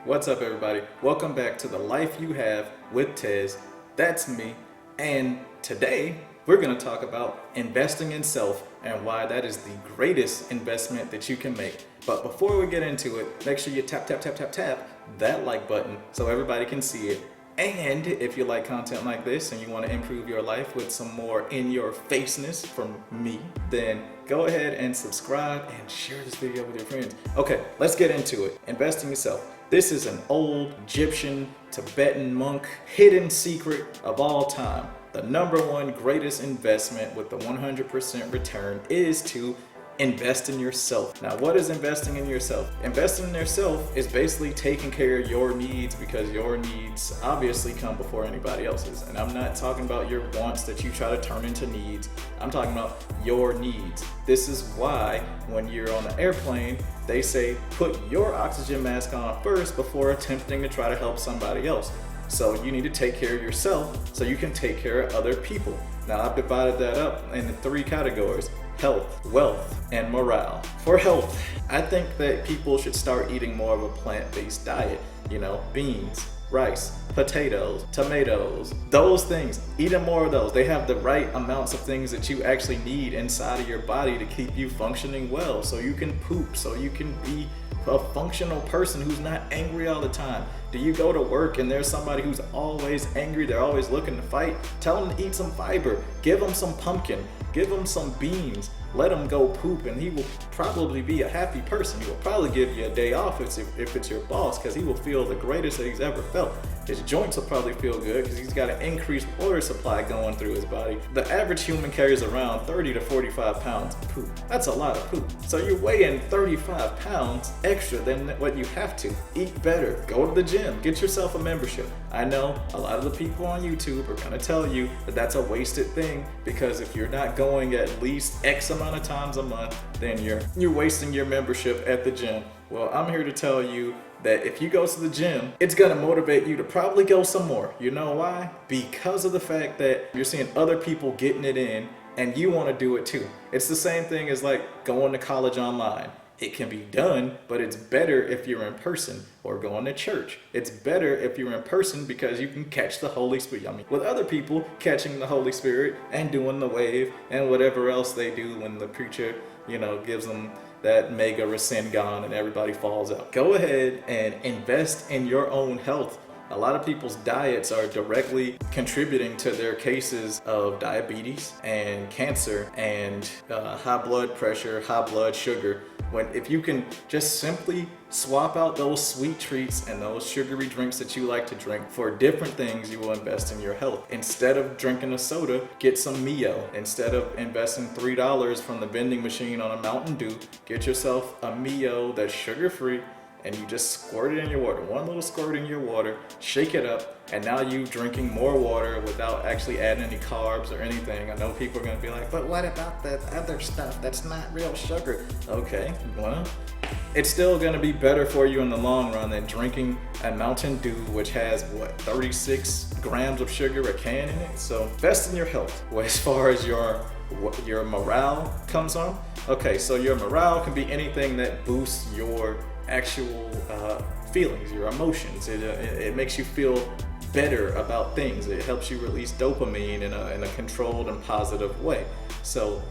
What's up, everybody? Welcome back to The Life You Have with Tez. That's me. And today we're going to talk about investing in self and why that is the greatest investment that you can make. But before we get into it, make sure you tap that like button so everybody can see it. And if you like content like this and you want to improve your life with some more in-your-faceness from me, then go ahead and subscribe and share this video with your friends. Okay, let's get into it. Investing in yourself. This is an old Egyptian, Tibetan monk hidden secret of all time. The number one greatest investment with the 100% return is to invest in yourself. Now, what is investing in yourself? Investing in yourself is basically taking care of your needs, because your needs obviously come before anybody else's. And I'm not talking about your wants that you try to turn into needs. I'm talking about your needs. This is why when you're on the airplane, they say put your oxygen mask on first before attempting to try to help somebody else. So you need to take care of yourself so you can take care of other people. Now, I've divided that up into three categories: health, wealth, and morale. For health, I think that people should start eating more of a plant-based diet. You know, beans, rice, potatoes, tomatoes, those things. Eating more of those. They have the right amounts of things that you actually need inside of your body to keep you functioning well, so you can poop, so you can be a functional person who's not angry all the time. Do you go to work and there's somebody who's always angry, they're always looking to fight? Tell them to eat some fiber, give them some pumpkin, give them some beans, let him go poop, and he will probably be a happy person. He will probably give you a day off if it's your boss, because he will feel the greatest that he's ever felt. His joints will probably feel good because he's got an increased water supply going through his body. The average human carries around 30 to 45 pounds of poop. That's a lot of poop. So you're weighing 35 pounds extra than what you have to. Eat better, go to the gym, get yourself a membership. I know a lot of the people on YouTube are gonna tell you that that's a wasted thing, because if you're not going at least X amount of times a month, then you're wasting your membership at the gym. Well, I'm here to tell you that if you go to the gym, it's gonna motivate you to probably go some more. You know why? Because of the fact that you're seeing other people getting it in and you wanna do it too. It's the same thing as like going to college online. It can be done, but it's better if you're in person, or going to church. It's better if you're in person because you can catch the Holy Spirit. I mean, with other people catching the Holy Spirit and doing the wave and whatever else they do when the preacher, gives them that mega Rasengan and everybody falls out. Go ahead and invest in your own health. A lot of people's diets are directly contributing to their cases of diabetes and cancer and high blood pressure, high blood sugar. If you can just simply swap out those sweet treats and those sugary drinks that you like to drink for different things, you will invest in your health. Instead of drinking a soda, get some Mio. Instead of investing $3 from the vending machine on a Mountain Dew, get yourself a Mio that's sugar-free, and you just squirt it in your water. One little squirt in your water, shake it up, and now you're drinking more water without actually adding any carbs or anything. I know people are gonna be like, but what about that other stuff that's not real sugar? Okay, well, it's still gonna be better for you in the long run than drinking a Mountain Dew, which has 36 grams of sugar a can in it. So invest in your health. Well, as far as your morale comes on, okay, so your morale can be anything that boosts your actual feelings, your emotions. It makes you feel better about things. It helps you release dopamine in a controlled and positive way. So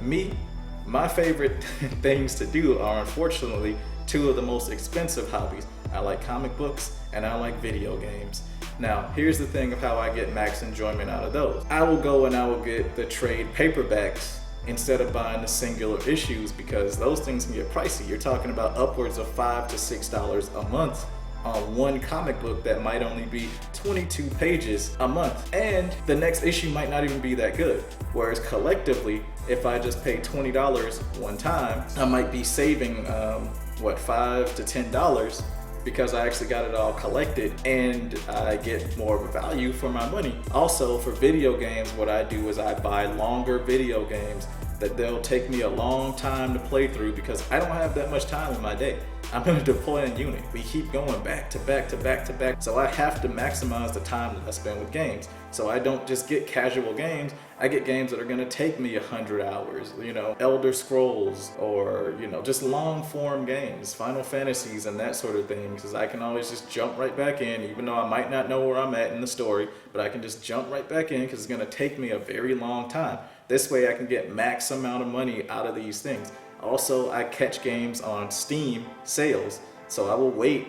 my favorite things to do are unfortunately two of the most expensive hobbies. I like comic books and I like video games. Now, here's the thing of how I get max enjoyment out of those. I will go and I will get the trade paperbacks instead of buying the singular issues, because those things can get pricey. You're talking about upwards of $5 to $6 a month on one comic book that might only be 22 pages a month, and the next issue might not even be that good. Whereas collectively, if I just pay $20 one time, I might be saving $5 to $10, because I actually got it all collected and I get more of a value for my money. Also, for video games, what I do is I buy longer video games that they'll take me a long time to play through, because I don't have that much time in my day. I'm gonna deploy a unit. We keep going back to back to back to back. So I have to maximize the time that I spend with games. So I don't just get casual games. I get games that are gonna take me 100 hours, Elder Scrolls, or, just long form games, Final Fantasies and that sort of thing, because I can always just jump right back in, even though I might not know where I'm at in the story, but I can just jump right back in because it's gonna take me a very long time. This way I can get max amount of money out of these things. Also, I catch games on Steam sales, so I will wait.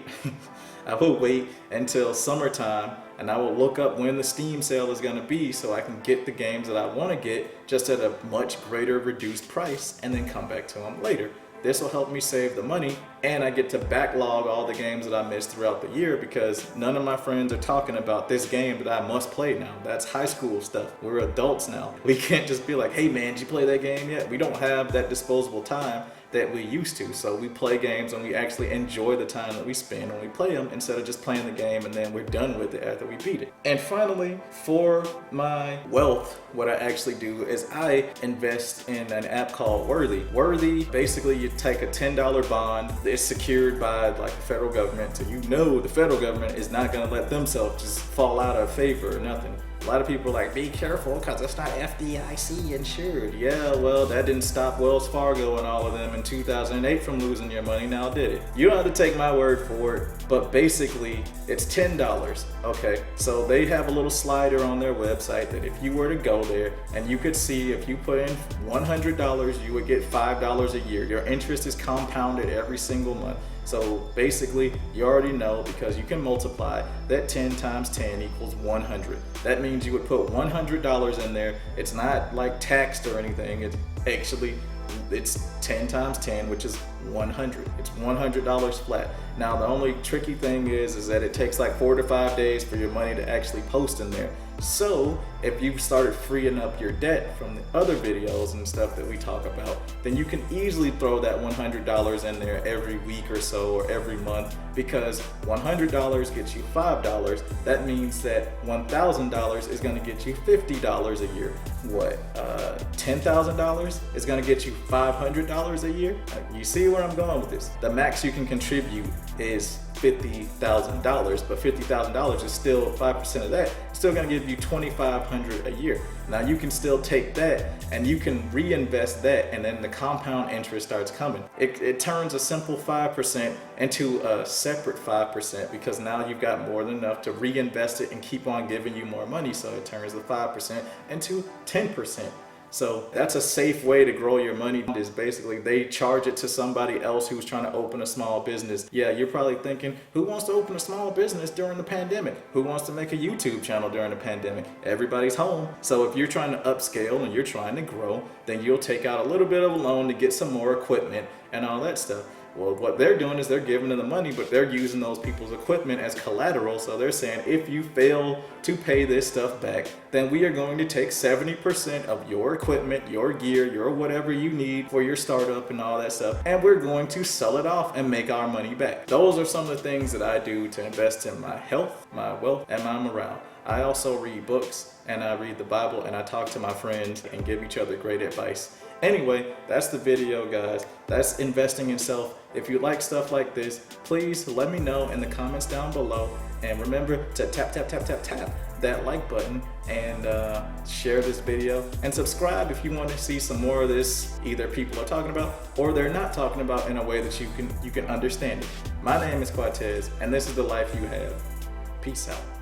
I will wait until summertime, and I will look up when the Steam sale is gonna be so I can get the games that I wanna get just at a much greater reduced price and then come back to them later. This will help me save the money, and I get to backlog all the games that I missed throughout the year because none of my friends are talking about this game that I must play now. That's high school stuff. We're adults now. We can't just be like, hey man, did you play that game yet? We don't have that disposable time that we used to. So we play games and we actually enjoy the time that we spend when we play them instead of just playing the game and then we're done with it after we beat it. And finally, for my wealth, what I actually do is I invest in an app called Worthy. Worthy, basically you take a $10 bond. It's secured by like the federal government. So the federal government is not gonna let themselves just fall out of favor or nothing. A lot of people are like, be careful because it's not FDIC insured. Yeah, well, that didn't stop Wells Fargo and all of them in 2008 from losing your money, now did it? You don't have to take my word for it, but basically it's $10, okay? So they have a little slider on their website that if you were to go there and you could see if you put in $100, you would get $5 a year. Your interest is compounded every single month. So basically, you already know because you can multiply that 10 times 10 equals 100. That means you would put $100 in there. It's not like taxed or anything. It's 10 times 10, which is 100. It's $100 flat. Now, the only tricky thing is that it takes like 4 to 5 days for your money to actually post in there. So if you've started freeing up your debt from the other videos and stuff that we talk about, then you can easily throw that $100 in there every week or so or every month, because $100 gets you $5. That means that $1,000 is gonna get you $50 a year. $10,000 is gonna get you $500 a year? You see where I'm going with this? The max you can contribute is $50,000, but $50,000 is still 5% of that. It's still gonna give you $2,500 a year. Now you can still take that and you can reinvest that, and then the compound interest starts coming. It turns a simple 5% into a separate 5% because now you've got more than enough to reinvest it and keep on giving you more money. So it turns the 5% into 10%. So that's a safe way to grow your money, is basically they charge it to somebody else who's trying to open a small business. Yeah, you're probably thinking, who wants to open a small business during the pandemic? Who wants to make a YouTube channel during the pandemic? Everybody's home. So if you're trying to upscale and you're trying to grow, then you'll take out a little bit of a loan to get some more equipment and all that stuff. Well, what they're doing is they're giving them the money, but they're using those people's equipment as collateral. So they're saying, if you fail to pay this stuff back, then we are going to take 70% of your equipment, your gear, your whatever you need for your startup and all that stuff, and we're going to sell it off and make our money back. Those are some of the things that I do to invest in my health, my wealth, and my morale. I also read books, and I read the Bible, and I talk to my friends and give each other great advice. Anyway, that's the video, guys. That's investing in self. If you like stuff like this, please let me know in the comments down below. And remember to tap that like button and share this video, and subscribe if you want to see some more of this either people are talking about or they're not talking about in a way that you can understand it. My name is Quatez, and this is the life you have. Peace out.